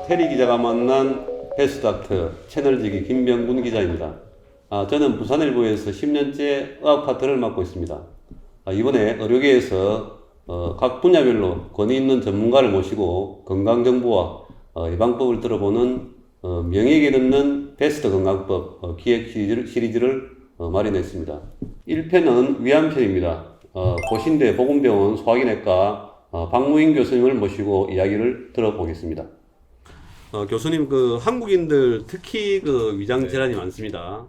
테리 기자가 만난 베스트닥터 채널지기 김병군 기자입니다. 저는 부산일보에서 10년째 의학파트를 맡고 있습니다. 이번에 의료계에서 각 분야별로 권위 있는 전문가를 모시고 건강정보와 예방법을 들어보는 명예에게 듣는 베스트 건강법 기획 시리즈를 마련했습니다. 1편은 위암편입니다. 고신대 보건병원 소화기내과 박무인 교수님을 모시고 이야기를 들어보겠습니다. 교수님, 한국인들 특히 위장 질환이 많습니다.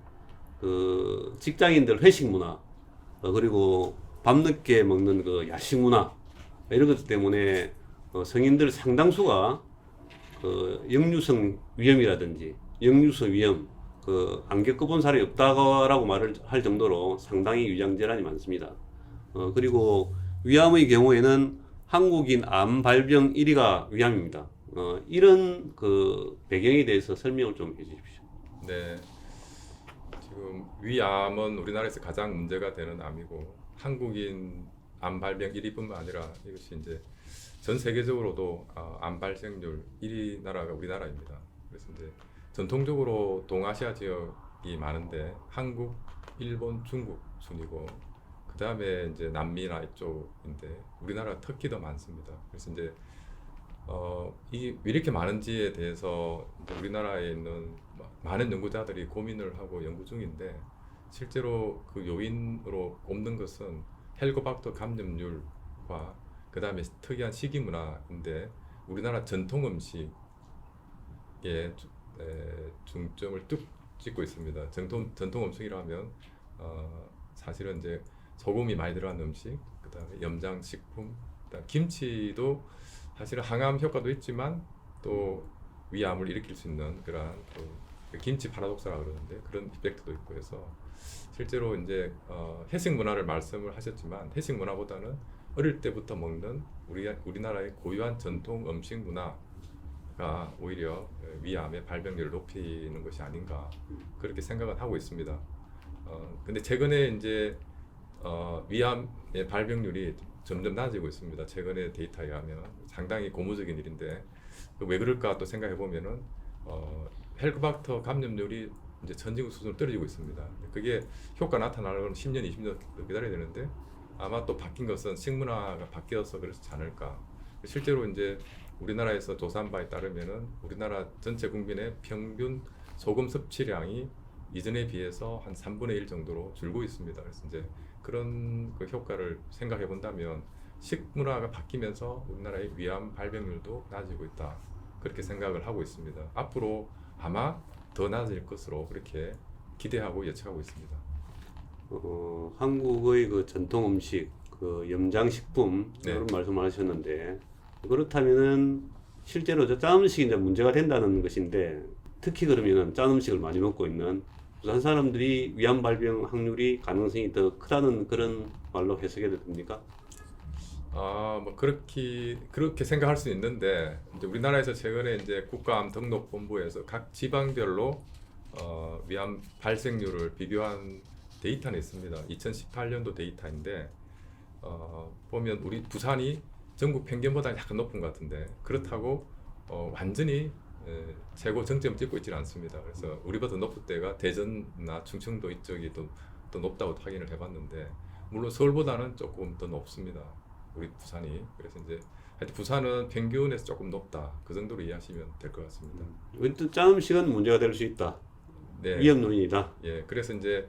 직장인들 회식 문화, 그리고 밤늦게 먹는 야식 문화, 이런 것 때문에 성인들 상당수가 역류성 위염이라든지 역류성 위염, 안 겪어본 사람이 없다고 말을 할 정도로 상당히 위장 질환이 많습니다. 그리고 위암의 경우에는 한국인 암 발병 1위가 위암입니다. 이런 배경에 대해서 설명을 좀 해주십시오. 네, 지금 위암은 우리나라에서 가장 문제가 되는 암이고 한국인 암 발병 1위뿐만 아니라 이것이 이제 전 세계적으로도 암 발생률 1위 나라가 우리나라입니다. 그래서 이제 전통적으로 동아시아 지역이 많은데 한국, 일본, 중국 순이고 그 다음에 이제 남미나 이쪽인데 우리나라 터키 더 많습니다. 그래서 이제 이게 왜 이렇게 많은지에 대해서 이제 우리나라에 있는 많은 연구자들이 고민을 하고 연구 중인데 실제로 그 요인으로 꼽는 것은 헬리코박터 감염률과 그 다음에 특이한 식이 문화인데 우리나라 전통 음식에 중점을 뚝 찍고 있습니다. 전통 음식이라면 사실은 이제 소금이 많이 들어간 음식, 그 다음에 염장식품, 그다음 김치도 사실은 항암 효과도 있지만 또 위암을 일으킬 수 있는 그런 또 김치 파라독스라고 그러는데 그런 이펙트도 있고 해서 실제로 이제 회식 문화를 말씀을 하셨지만 회식 문화보다는 어릴 때부터 먹는 우리나라의 고유한 전통 음식 문화가 오히려 위암의 발병률을 높이는 것이 아닌가 그렇게 생각은 하고 있습니다. 근데 최근에 이제 위암의 발병률이 점점 낮아지고 있습니다. 최근의 데이터에 의하면 상당히 고무적인 일인데 왜 그럴까 또 생각해 보면은 헬리코박터 감염률이 이제 선진국 수준으로 떨어지고 있습니다. 그게 효과 나타나려면 10년, 20년 기다려야 되는데 아마 또 바뀐 것은 식문화가 바뀌어서 그렇지 않을까. 실제로 이제 우리나라에서 조사한 바에 따르면은 우리나라 전체 국민의 평균 소금 섭취량이 이전에 비해서 한 3분의 1 정도로 줄고 있습니다. 그래서 이제 그런 효과를 생각해 본다면 식문화가 바뀌면서 우리나라의 위암 발병률도 낮아지고 있다. 그렇게 생각을 하고 있습니다. 앞으로 아마 더 낮아질 것으로 그렇게 기대하고 예측하고 있습니다. 한국의 전통 음식, 염장식품 네. 이런 말씀을 하셨는데 그렇다면은 실제로 짠 음식이 이제 문제가 된다는 것인데 특히 그러면은 짠 음식을 많이 먹고 있는 부산 사람들이 위암 발병 확률이 가능성이 더 크다는 그런 말로 해석해도 됩니까? 뭐 그렇게 생각할 수 있는데 이제 우리나라에서 최근에 이제 국가암 등록본부에서 각 지방별로 위암 발생률을 비교한 데이터는 있습니다. 2018년도 데이터인데 보면 우리 부산이 전국 평균보다 약간 높은 것 같은데 그렇다고 완전히 최고 정점을 찍고 있지는 않습니다. 그래서 우리보다 높을 때가 대전이나 충청도 이쪽이 더 높다고 확인을 해봤는데 물론 서울보다는 조금 더 높습니다. 우리 부산이. 그래서 이제 하여튼 부산은 평균에서 조금 높다. 그 정도로 이해하시면 될 것 같습니다. 짠 음식은 문제가 될 수 있다. 네. 위험 요인이다. 예, 그래서 이제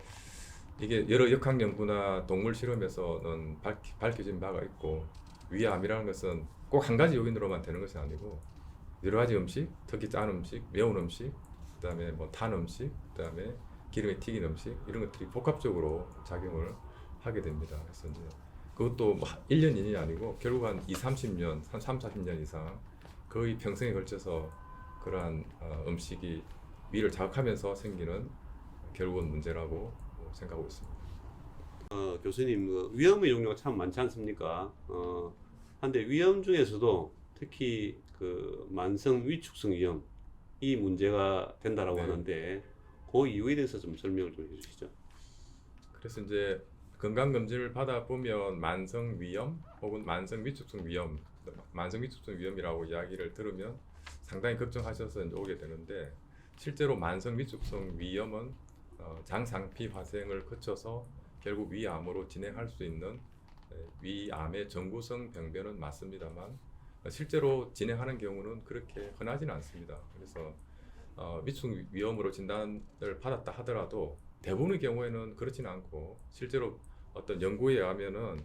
이게 여러 역학 연구나 동물 실험에서는 밝혀진 바가 있고 위암이라는 것은 꼭 한 가지 요인으로만 되는 것이 아니고 여러 가지 음식, 특히 짠 음식, 매운 음식, 그다음에 탄 음식, 그다음에 기름에 튀긴 음식 이런 것들이 복합적으로 작용을 하게 됩니다. 그래서 이제 그것도 1년, 2년이 아니고 결국 한 30년, 한 40년 이상 거의 평생에 걸쳐서 그러한 음식이 위를 자극하면서 생기는 결국은 문제라고 생각하고 있습니다. 교수님, 위험의 종류가 참 많지 않습니까? 한데 위험 중에서도 특히 만성 위축성 위험 이 문제가 된다라고 네. 하는데 그 이유에 대해서 좀 설명을 좀 해주시죠. 그래서 이제 건강검진을 받아보면 만성 위염 혹은 만성 위축성 위염이라고 이야기를 들으면 상당히 걱정하셔서 이제 오게 되는데 실제로 만성 위축성 위염은 장상피 화생을 거쳐서 결국 위암으로 진행할 수 있는 위암의 정구성 병변은 맞습니다만 실제로 진행하는 경우는 그렇게 흔하지는 않습니다. 그래서 위축 위염으로 진단을 받았다 하더라도 대부분의 경우에는 그렇지는 않고 실제로 어떤 연구에 의하면은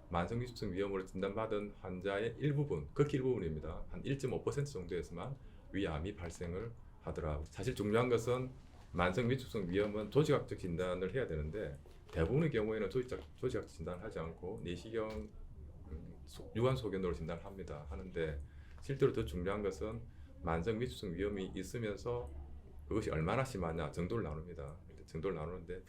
만성 위축성 위염으로 진단받은 환자의 일부분, 극히 일부분입니다. 한 1.5% 정도에서만 위암이 발생을 하더라. 사실 중요한 것은 만성 위축성 위염은 조직학적 진단을 해야 되는데 대부분의 경우에는 조직학 진단을 하지 않고 내시경, 유관 소견으로 진단을 하는데 실제로 더 중요한 것은 만성 위축성 위염이 있으면서 그것이 얼마나 심하냐 정도를 나눕니다. 정도를 나누는데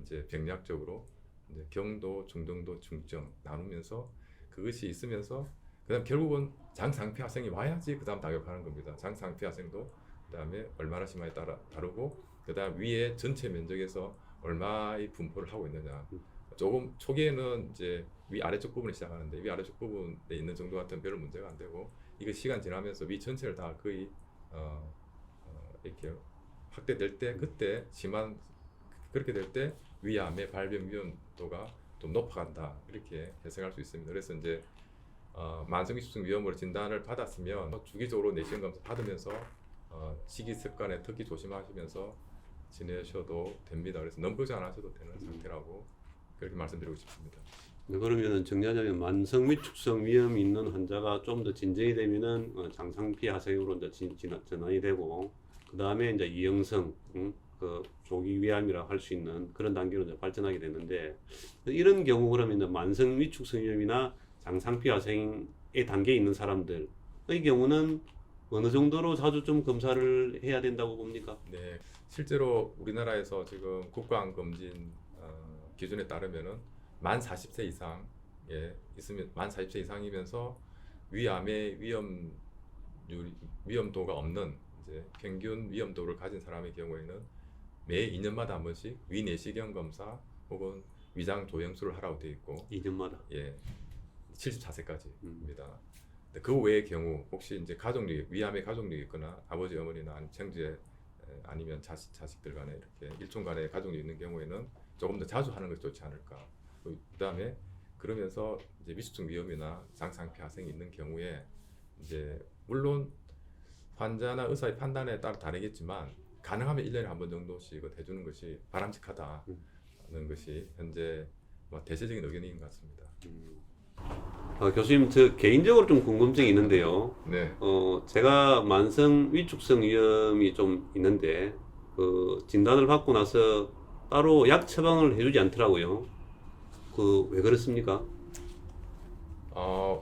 이제 병리학적으로 이제 경도, 중등도, 중증 나누면서 그것이 있으면서 그다음 결국은 장상피 화생이 와야지 그다음 다격하는 겁니다. 장상피 화생도 그다음에 얼마나 심하게 따라 다르고 그다음 위에 전체 면적에서 얼마의 분포를 하고 있느냐. 조금 초기에는 이제 위 아래쪽 부분에 시작하는데 위 아래쪽 부분에 있는 정도 같은 별로 문제가 안 되고 이거 시간 지나면서 위 전체를 다 거의 이렇게 확대될 때 그때 심한 그렇게 될 때 위암의 발병 위험도가 좀 높아간다 이렇게 해석할 수 있습니다. 그래서 이제 만성 위축성 위염으로 진단을 받았으면 주기적으로 내시경 검사 받으면서 식이 습관에 특히 조심하시면서 지내셔도 됩니다. 그래서 너무 걱정 안 하셔도 되는 상태라고 그렇게 말씀드리고 싶습니다. 네, 그러면은 정리하자면 만성 위축성 위염이 있는 환자가 좀 더 진정이 되면은 장상피 하생으로 이제 전환이 되고 그 다음에 이제 이형성 그 조기 위암이라 할 수 있는 그런 단계로 이제 발전하게 되는데 이런 경우 그러면 이제 만성 위축성 위염이나 장상피 하생의 단계에 있는 사람들의 경우는 어느 정도로 자주 좀 검사를 해야 된다고 봅니까? 네, 실제로 우리나라에서 지금 국가암검진 기준에 따르면은 만 40세 이상에 있으면 만 40세 이상이면서 위암의 위험도가 없는 이제 평균 위험도를 가진 사람의 경우에는 매 2년마다 한 번씩 위내시경 검사 혹은 위장 조영술을 하라고 되어 있고 2년마다. 예, 74세까지입니다. 그 외의 경우 혹시 이제 위암의 가족력이 있거나 아버지 어머니나 형제 아니면 자식들 간에 이렇게 일촌 간에 가족력이 있는 경우에는 조금 더 자주 하는 것이 좋지 않을까. 그다음에 그러면서 이제 위축성 위염이나 장상피 화생이 있는 경우에 이제 물론 환자나 의사의 판단에 따라 다르겠지만 가능하면 1년에 한 번 정도씩 해주는 것이 바람직하다는 것이 현재 대체적인 의견인 것 같습니다. 교수님, 저 개인적으로 좀 궁금증이 있는데요. 네. 제가 만성 위축성 위염이 좀 있는데 그 진단을 받고 나서 따로 약 처방을 해주지 않더라고요. 왜 그렇습니까?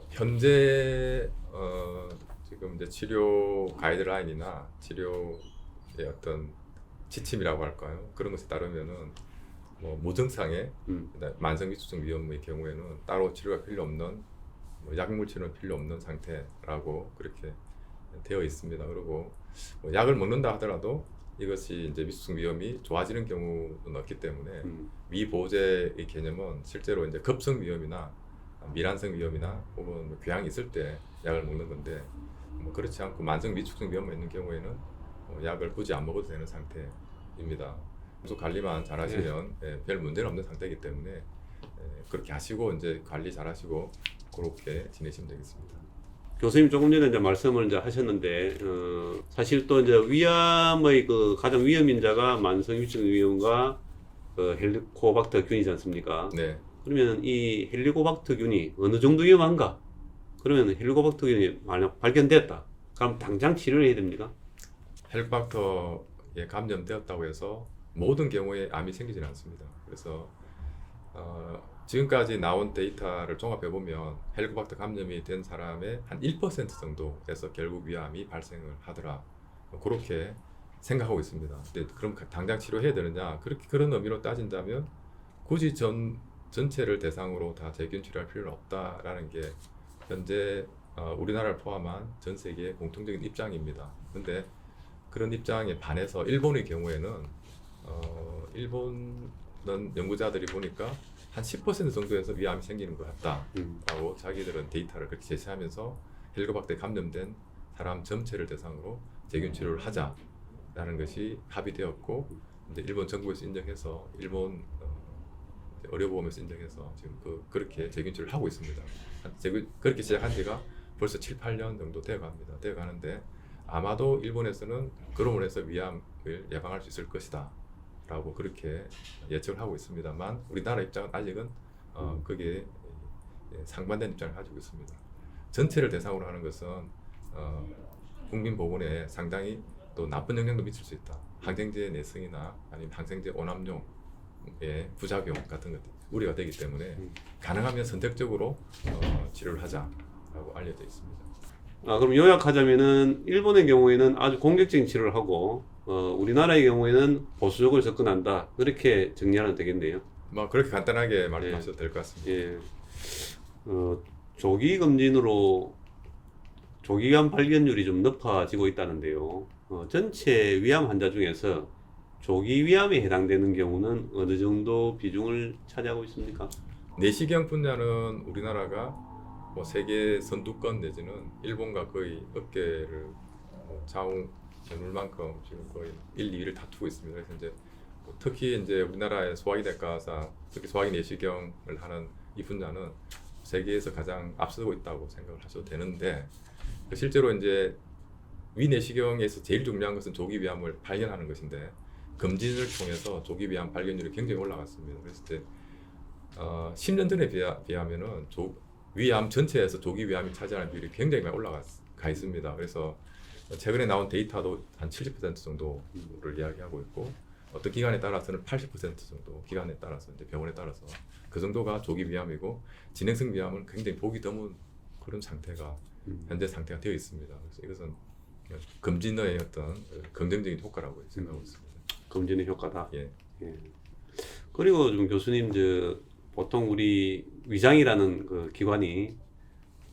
현재 지금 이제 치료 가이드라인이나 치료의 어떤 지침이라고 할까요? 그런 것에 따르면은 무증상의 만성 위축성 위염의 경우에는 따로 치료가 필요 없는 약물 치료는 필요 없는 상태라고 그렇게 되어 있습니다. 그리고 약을 먹는다 하더라도 이것이 이제 위축성 위염이 좋아지는 경우는 없기 때문에 위보제의 개념은 실제로 이제 급성 위염이나 미란성 위염이나 혹은 궤양이 있을 때 약을 먹는 건데 그렇지 않고 만성 위축성 위염만 있는 경우에는 약을 굳이 안 먹어도 되는 상태입니다. 계속 관리만 잘 하시면 별 문제는 없는 상태이기 때문에 그렇게 하시고 이제 관리 잘 하시고 그렇게 지내시면 되겠습니다. 교수님 조금 전에 이제 말씀을 이제 하셨는데 사실 또 이제 위암의 그 가장 위험인자가 만성 위축성 위염과 헬리코박터균이지 않습니까? 네. 그러면 이 헬리코박터균이 어느 정도 위험한가? 그러면 헬리코박터균이 만약 발견됐다. 그럼 당장 치료를 해야 됩니까? 헬리코박터에 감염되었다고 해서 모든 경우에 암이 생기지는 않습니다. 그래서 지금까지 나온 데이터를 종합해 보면 헬리코박터 감염이 된 사람의 한 1% 정도에서 결국 위암이 발생을 하더라. 그렇게 생각하고 있습니다. 근데 그럼 당장 치료해야 되느냐? 그런 의미로 따진다면 굳이 전체를 대상으로 다 재균 치료할 필요는 없다라는 게 현재 우리나라를 포함한 전 세계의 공통적인 입장입니다. 근데 그런 입장에 반해서 일본의 경우에는 일본은 연구자들이 보니까 한 10% 정도에서 위암이 생기는 것 같다라고 자기들은 데이터를 그렇게 제시하면서 헬리코박터에 감염된 사람 전체를 대상으로 세균 치료를 하자라는 것이 합의되었고 이제 일본 정부에서 인정해서 일본 의료보험에서 인정해서 지금 그렇게 세균 치료를 하고 있습니다. 그렇게 시작한 지가 벌써 7, 8년 정도 되어갑니다. 되어가는데 아마도 일본에서는 그럼으로 해서 위암을 예방할 수 있을 것이다 라고 그렇게 예측을 하고 있습니다만 우리나라 입장은 아직은 그게 상반된 입장을 가지고 있습니다. 전체를 대상으로 하는 것은 국민 보건에 상당히 또 나쁜 영향도 미칠 수 있다. 항생제 내성이나 아니면 항생제 오남용의 부작용 같은 것들 우려가 되기 때문에 가능하면 선택적으로 치료를 하자라고 알려져 있습니다. 그럼 요약하자면은 일본의 경우에는 아주 공격적인 치료를 하고 우리나라의 경우에는 보수적으로 접근한다. 그렇게 정리하면 되겠네요. 뭐 그렇게 간단하게 말씀하셔도 될 것 같습니다. 예. 조기 검진으로 조기암 발견율이 좀 높아지고 있다는데요. 전체 위암 환자 중에서 조기 위암에 해당되는 경우는 어느 정도 비중을 차지하고 있습니까? 내시경 분야는 우리나라가 뭐 세계 선두권 내지는 일본과 거의 어깨를 좌우해놓을 만큼 지금 거의 1, 2위를 다투고 있습니다. 그래서 이제 특히 이제 우리나라의 소화기내과사, 특히 소화기 내시경을 하는 이 분야는 세계에서 가장 앞서고 있다고 생각을 하셔도 되는데 실제로 이제 위내시경에서 제일 중요한 것은 조기 위암을 발견하는 것인데 검진을 통해서 조기 위암 발견율이 굉장히 올라갔습니다. 그래서 이제 10년 전에 비하면은 위암 전체에서 조기 위암이 차지하는 비율이 굉장히 많이 올라가 있습니다. 그래서 최근에 나온 데이터도 한 70% 정도를 이야기하고 있고 어떤 기관에 따라서는 80% 정도 기관에 따라서 이제 병원에 따라서 그 정도가 조기 위암이고 진행성 위암은 굉장히 보기 드문 그런 상태가 현재 상태가 되어 있습니다. 그래서 이것은 검진의 어떤 긍정적인 효과라고 생각하고 있습니다. 검진의 효과다. 예. 그리고 좀 교수님 보통 우리 위장이라는 그 기관이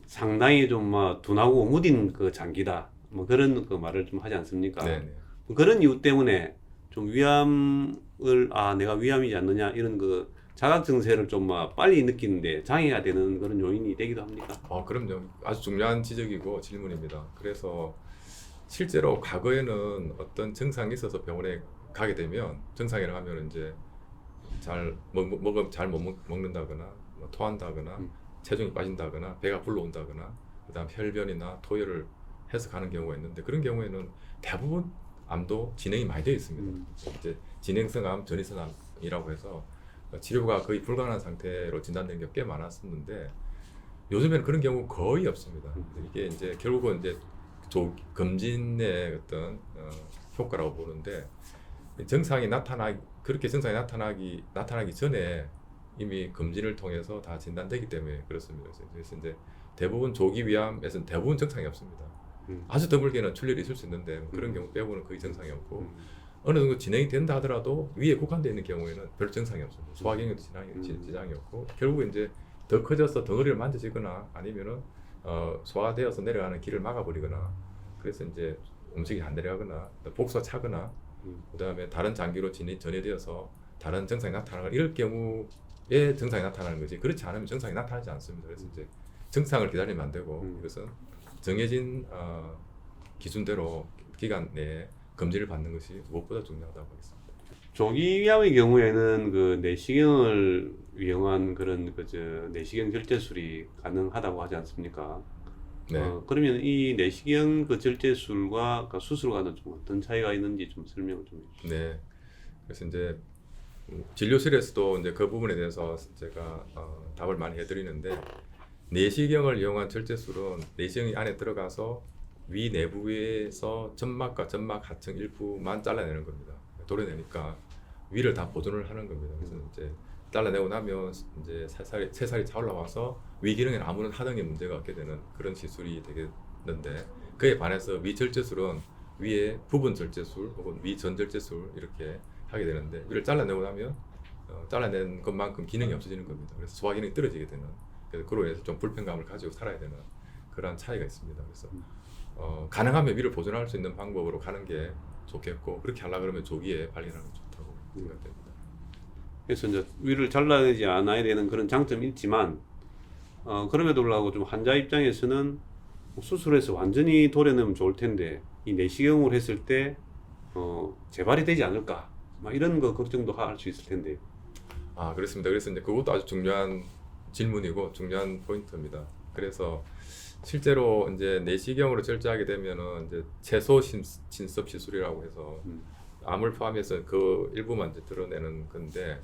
상당히 좀 둔하고 무딘 그 장기다. 뭐 그런 그 말을 좀 하지 않습니까? 네네. 그런 이유 때문에 좀 위암을 내가 위암이지 않느냐 이런 그 자각 증세를 좀 빨리 느끼는데 장애가 되는 그런 요인이 되기도 합니까? 그럼요. 아주 중요한 지적이고 질문입니다. 그래서 실제로 과거에는 어떤 증상이 있어서 병원에 가게 되면 증상이라고 하면 이제 잘 못 먹는다거나 뭐 토한다거나 체중이 빠진다거나 배가 불러온다거나 그다음 혈변이나 토혈을 해서 가는 경우가 있는데 그런 경우에는 대부분 암도 진행이 많이 되어 있습니다. 이제 진행성 암, 전이성 암이라고 해서 치료가 거의 불가능한 상태로 진단된 게 꽤 많았었는데 요즘에는 그런 경우 거의 없습니다. 이게 이제 결국은 이제 검진의 어떤 효과라고 보는데 그렇게 증상이 나타나기 전에 이미 검진을 통해서 다 진단되기 때문에 그렇습니다. 그래서 이제 대부분 조기 위암에서는 대부분 증상이 없습니다. 아주 드물게는 출혈이 있을 수 있는데 그런 경우 빼고는 거의 증상이 없고 어느 정도 진행이 된다 하더라도 위에 국한되어 있는 경우에는 별 증상이 없습니다. 소화경에도 지장이 없고 결국 이제 더 커져서 덩어리를 만져지거나 아니면은 소화되어서 내려가는 길을 막아버리거나 그래서 이제 음식이 안 내려가거나 복수가 차거나 그다음에 다른 장기로 전이되어서 다른 증상이 나타나거나 이럴 경우에 증상이 나타나는 거지 그렇지 않으면 증상이 나타나지 않습니다. 그래서 이제 증상을 기다리면 안 되고 이것은 정해진 기준대로 기간 내에 검진을 받는 것이 무엇보다 중요하다고 하겠습니다. 조기 위암의 경우에는 그 내시경을 이용한 그런 내시경 절제술이 가능하다고 하지 않습니까? 네. 그러면 이 내시경 그 절제술과 그 수술과는 좀 어떤 차이가 있는지 좀 설명을 좀 해주시죠. 네. 그래서 이제 진료실에서도 이제 그 부분에 대해서 제가 답을 많이 해드리는데 내시경을 이용한 절제술은 내시경이 안에 들어가서 위 내부에서 점막과 점막 하층 일부만 잘라내는 겁니다. 도려내니까 위를 다 보존을 하는 겁니다. 그래서 이제 잘라내고 나면 이제 새살이 차 올라와서 위 기능에 아무런 하등의 문제가 없게 되는 그런 시술이 되겠는데 그에 반해서 위 절제술은 위에 부분 절제술 혹은 위 전 절제술 이렇게 하게 되는데 위를 잘라내고 나면 잘라낸 것만큼 기능이 없어지는 겁니다. 그래서 소화 기능이 떨어지게 되는 그래서 그로 인해서 좀 불편감을 가지고 살아야 되는 그런 차이가 있습니다. 그래서 가능하면 위를 보존할 수 있는 방법으로 가는 게 좋겠고 그렇게 하려 그러면 조기에 발견하는 게 좋다고 생각됩니다. 그래서 이제 위를 잘라내지 않아야 되는 그런 장점이 있지만 그럼에도 불구하고 좀 환자 입장에서는 수술해서 완전히 도려내면 좋을 텐데 이 내시경을 했을 때 재발이 되지 않을까 막 이런 거 걱정도 할 수 있을 텐데. 아, 그렇습니다. 그래서 이제 그것도 아주 중요한 질문이고 중요한 포인트입니다. 그래서 실제로 이제 내시경으로 절제하게 되면은 이제 채소 진섭 시술이라고 해서 암을 포함해서 그 일부만 이제 드러내는 건데,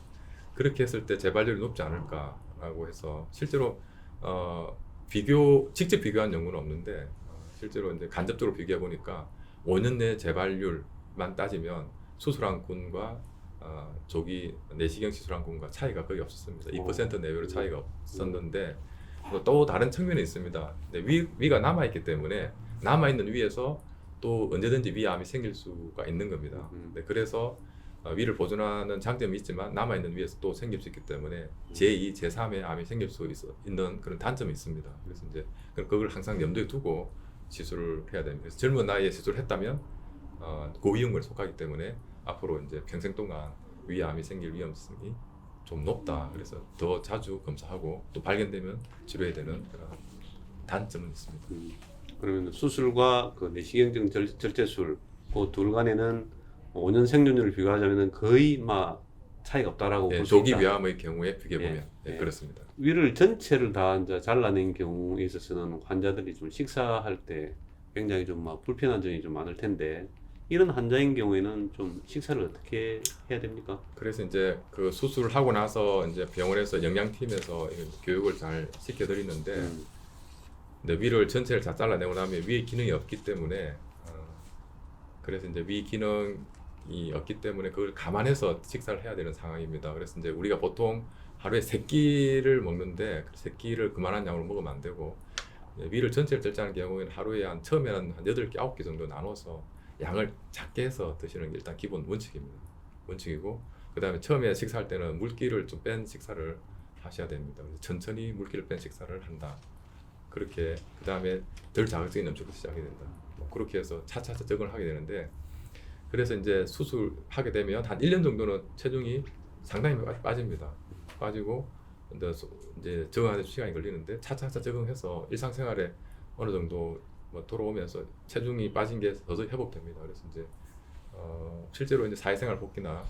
그렇게 했을 때 재발률이 높지 않을까라고 해서 실제로 직접 비교한 연구는 없는데 실제로 이제 간접적으로 비교해 보니까 5년 내 재발률만 따지면 수술한 군과 조기 내시경 시술한 군과 차이가 거의 없었습니다. 2% 내외로 차이가 없었는데 또 다른 측면이 있습니다. 위가 남아 있기 때문에 남아 있는 위에서 또 언제든지 위암이 생길 수가 있는 겁니다. 네, 그래서 위를 보존하는 장점이 있지만 남아 있는 위에서 또 생길 수 있기 때문에 제2, 제3의 암이 생길 수 있는 그런 단점이 있습니다. 그래서 이제 그걸 항상 염두에 두고 시술을 해야 됩니다. 그래서 젊은 나이에 시술을 했다면 고위험군에 속하기 때문에 앞으로 이제 평생 동안 위암이 생길 위험성이 좀 높다. 그래서 더 자주 검사하고 또 발견되면 치료해야 되는 그런 단점은 있습니다. 그러면 수술과 그 내시경증 절제술 그 둘 간에는 5년 생존율을 비교하자면은 거의 막 차이가 없다라고 볼 수 조기 있다. 위암의 경우에 비교해 보면 예. 그렇습니다. 위를 전체를 다 이제 잘라낸 경우에 있어서는 환자들이 좀 식사할 때 굉장히 좀 막 불편한 점이 좀 많을 텐데 이런 환자인 경우에는 좀 식사를 어떻게 해야 됩니까? 그래서 이제 그 수술을 하고 나서 이제 병원에서 영양팀에서 교육을 잘 시켜드리는데 근데 위를 전체를 다 잘라내고 나면 위에 기능이 없기 때문에 그래서 이제 위 기능이 없기 때문에 그걸 감안해서 식사를 해야 되는 상황입니다. 그래서 이제 우리가 보통 하루에 3끼를 먹는데 그 3끼를 그만한 양으로 먹으면 안 되고 위를 전체를 절제하는 경우에는 하루에 처음에는 한 8개, 9개 정도 나눠서 양을 작게 해서 드시는 게 일단 기본 원칙입니다. 원칙이고 그 다음에 처음에 식사할 때는 물기를 좀 뺀 식사를 하셔야 됩니다. 그래서 천천히 물기를 뺀 식사를 한다. 그렇게 그 다음에 덜 자극적인 음식부터 시작이 된다. 그렇게 해서 차차차 적응을 하게 되는데 그래서 이제 수술하게 되면 한 1년 정도는 체중이 상당히 빠집니다. 빠지고 이제 적응하는 시간이 걸리는데 차차차 적응해서 일상생활에 어느 정도 돌아오면서 체중이 빠진 게 서서히 회복됩니다. 그래서 이제 실제로 이제 사회생활 복귀나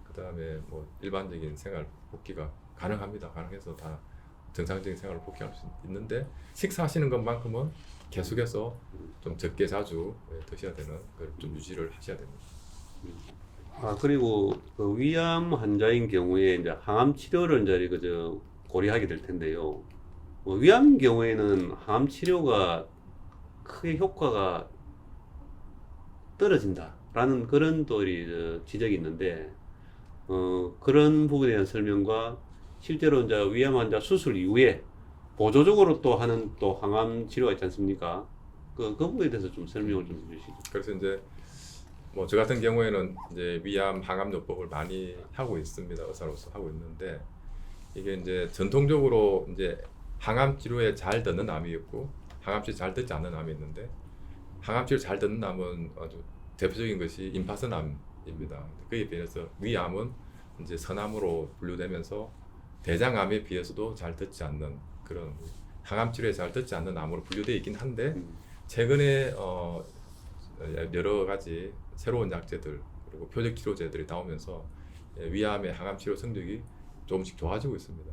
그 다음에 뭐 일반적인 생활 복귀가 가능합니다. 가능해서 다 정상적인 생활을 복귀할 수 있는데 식사하시는 것만큼은 계속해서 좀 적게 자주 드셔야 되는 걸 좀 유지를 하셔야 됩니다. 그리고 그 위암 환자인 경우에 이제 항암 치료를 이제 그저 고려하게 될 텐데요. 위암 경우에는 항암 치료가 크게 효과가 떨어진다라는 그런 또 지적이 있는데 그런 부분에 대한 설명과 실제로 이제 위암 환자 수술 이후에 보조적으로 또 하는 또 항암 치료가 있지 않습니까? 그 부분에 대해서 좀 설명을 좀 해주시죠. 그래서 이제 뭐 저 같은 경우에는 이제 위암 항암 요법을 많이 하고 있습니다. 의사로서 하고 있는데 이게 이제 전통적으로 이제 항암 치료에 잘 듣는 암이 있고 항암 치료 잘 듣지 않는 암이 있는데 항암 치료 잘 듣는 암은 아주 대표적인 것이 임파선암입니다. 그에 비해서 위암은 이제 선암으로 분류되면서 대장암에 비해서도 잘 듣지 않는 그런 항암 치료에 잘 듣지 않는 암으로 분류되어 있긴 한데 최근에 여러 가지 새로운 약제들 그리고 표적 치료제들이 나오면서 위암의 항암 치료 성적이 조금씩 좋아지고 있습니다.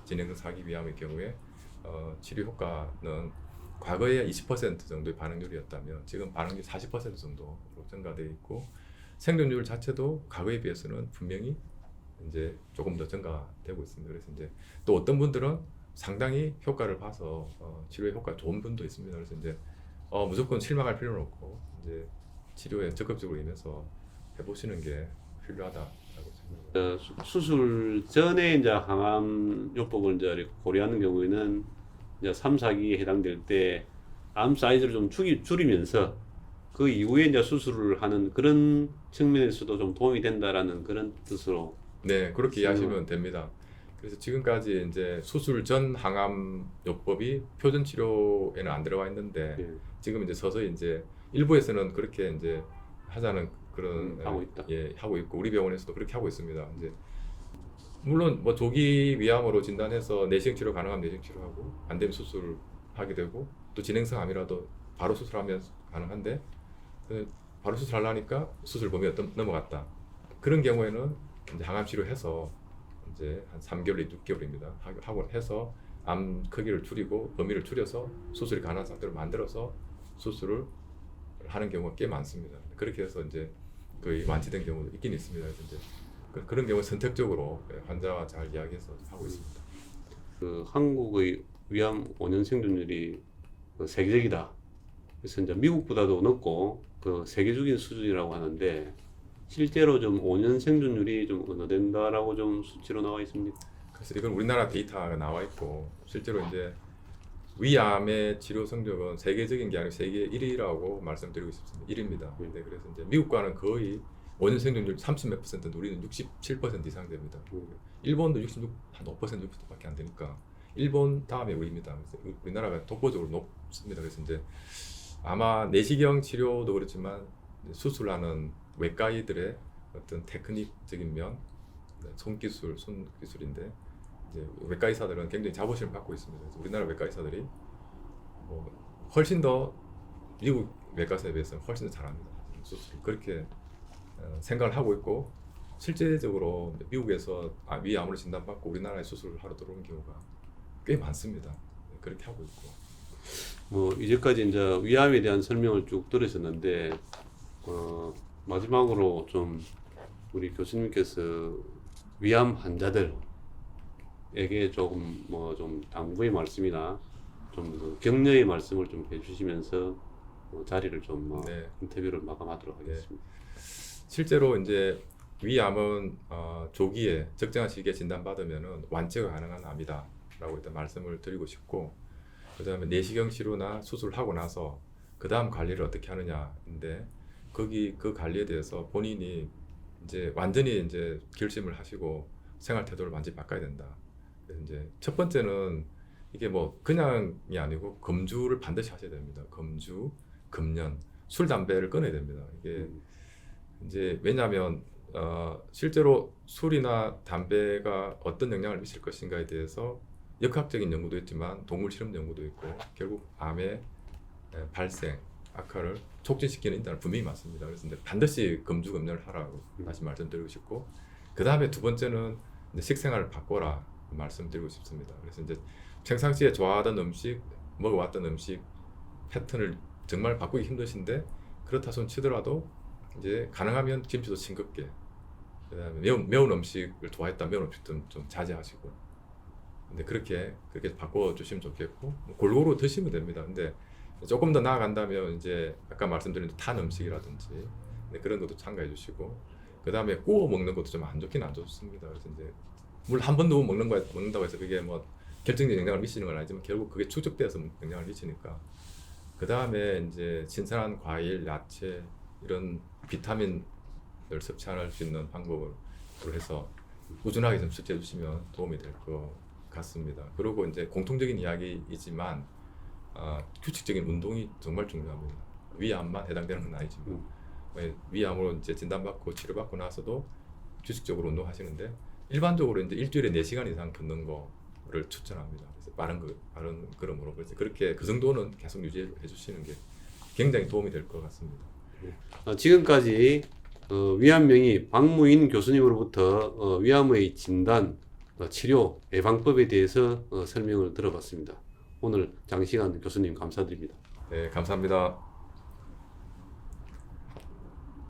진행성 사기 위암의 경우에 치료 효과는 과거에 20% 정도의 반응률이었다면 지금 반응률 40% 정도로 증가되어 있고 생존율 자체도 과거에 비해서는 분명히 이제 조금 더 증가되고 있습니다. 그래서 이제 또 어떤 분들은 상당히 효과를 봐서 치료에 효과 좋은 분도 있습니다. 그래서 이제 무조건 실망할 필요는 없고 이제 치료에 적극적으로 임해서 해보시는 게 필요하다라고 생각합니다. 수술 전에 이제 항암 요법을 이제 고려하는 경우에는 이제 3, 4기에 해당될 때 암 사이즈를 좀 줄이면서 그 이후에 이제 수술을 하는 그런 측면에서도 좀 도움이 된다라는 그런 뜻으로. 네, 그렇게 이해하시면 됩니다. 그래서 지금까지 이제 수술 전 항암 요법이 표준 치료에는 안 들어가 있는데 지금 이제 서서히 이제 일부에서는 그렇게 이제 하자는 그런 하고 있다. 하고 있고 우리 병원에서도 그렇게 하고 있습니다. 이제 물론 뭐 조기 위암으로 진단해서 내시경 치료 가능하면 내시경 치료하고 안 되면 수술하게 되고 또 진행성 암이라도 바로 수술하면 가능한데 바로 수술하려니까 수술 범위가 넘어갔다. 그런 경우에는 이제 항암 치료해서 이제 한 3개월, 6개월입니다. 하고 해서 암 크기를 줄이고 범위를 줄여서 수술이 가능한 상태로 만들어서 수술을 하는 경우가 꽤 많습니다. 그렇게 해서 이제 거의 완치된 경우도 있긴 있습니다. 그래서 이제 그런 경우 선택적으로 환자와 잘 이야기해서 하고 있습니다. 그 한국의 위암 5년 생존율이 세계적이다. 그래서 이제 미국보다도 높고 그 세계적인 수준이라고 하는데 실제로 좀 5년 생존율이 좀 어느 된다라고 좀 수치로 나와 있습니다. 그래서 이건 우리나라 데이터가 나와 있고 실제로 이제 위암의 치료 성적은 세계적인 게 아니고 세계 1위라고 말씀드리고 싶습니다. 1위입니다. 근데 그래서 이제 미국과는 거의 5년 생존율 30몇 %인데 우리는 67% 이상 됩니다. 일본도 66, 한 5%, 6%밖에 안 되니까 일본 다음에 우리입니다. 그래서 우리나라가 독보적으로 높습니다. 그래서 이제 아마 내시경 치료도 그렇지만 수술하는 외과의들의 어떤 테크닉적인 면, 손기술인데 이제 외과 의사들은 굉장히 자부심을 갖고 있습니다. 그래서 우리나라 외과 의사들이 뭐 훨씬 더 미국 외과 의사에 비해서는 훨씬 더 잘합니다. 수술 그렇게 생각을 하고 있고 실제적으로 미국에서 위암으로 진단받고 우리나라에 수술을 하러 들어오는 경우가 꽤 많습니다. 그렇게 하고 있고. 뭐 이제까지 이제 위암에 대한 설명을 쭉 들으셨는데 마지막으로 좀 우리 교수님께서 위암 환자들에게 조금 뭐 좀 당부의 말씀이나 좀 그 격려의 말씀을 좀 해주시면서 자리를 좀 네. 인터뷰를 마감하도록 하겠습니다. 실제로 이제 위암은 조기에 적정한 시기에 진단받으면은 완치가 가능한 암이다라고 일단 말씀을 드리고 싶고, 그다음에 내시경 치료나 수술을 하고 나서 그 다음 관리를 어떻게 하느냐인데 그 관리에 대해서 본인이 이제 완전히 이제 결심을 하시고 생활 태도를 완전히 바꿔야 된다. 그래서 이제 첫 번째는 이게 뭐 그냥이 아니고 금주를 반드시 하셔야 됩니다. 금주, 금연, 술, 담배를 끊어야 됩니다. 이게 이제 왜냐하면 실제로 술이나 담배가 어떤 영향을 미칠 것인가에 대해서 역학적인 연구도 있지만 동물 실험 연구도 있고 결국 암의 발생, 악화를 촉진시키는 인단은 분명히 많습니다. 그래서 이제 반드시 금주 금연을 하라고 다시 말씀드리고 싶고, 그 다음에 두 번째는 이제 식생활을 바꿔라 말씀드리고 싶습니다. 그래서 이제 평상시에 좋아하던 음식, 먹어왔던 음식 패턴을 정말 바꾸기 힘드신데 그렇다 손 치더라도 이제 가능하면 김치도 싱겁게, 그다음에 매운 음식을 좋아했다 매운 음식도 좀 자제하시고, 근데 그렇게 바꿔주시면 좋겠고 골고루 드시면 됩니다. 근데 조금 더 나아간다면 이제 아까 말씀드린 탄 음식이라든지 그런 것도 참가해 주시고, 그 다음에 구워 먹는 것도 좀 안 좋긴 안 좋습니다. 그래서 이제 물 한 번도 먹는다고 해서 그게 뭐 결정적인 영향을 미치는 건 아니지만 결국 그게 축적돼서 영향을 미치니까, 그 다음에 이제 신선한 과일, 야채 이런 비타민을 섭취할 수 있는 방법을 해서 꾸준하게 좀 섭취해 주시면 도움이 될 것 같습니다. 그리고 이제 공통적인 이야기이지만 규칙적인 운동이 정말 중요합니다. 위암만 해당되는 건 아니지만 위암으로 이제 진단받고 치료받고 나서도 규칙적으로 운동하시는데 일반적으로 이제 일주일에 4시간 이상 걷는 거를 추천합니다. 그래서 빠른 걸음으로 그래서 그렇게 그 정도는 계속 유지해 주시는 게 굉장히 도움이 될 것 같습니다. 지금까지 위암명의 박무인 교수님으로부터 위암의 진단, 치료, 예방법에 대해서 설명을 들어봤습니다. 오늘 장시간 교수님 감사드립니다. 네, 감사합니다.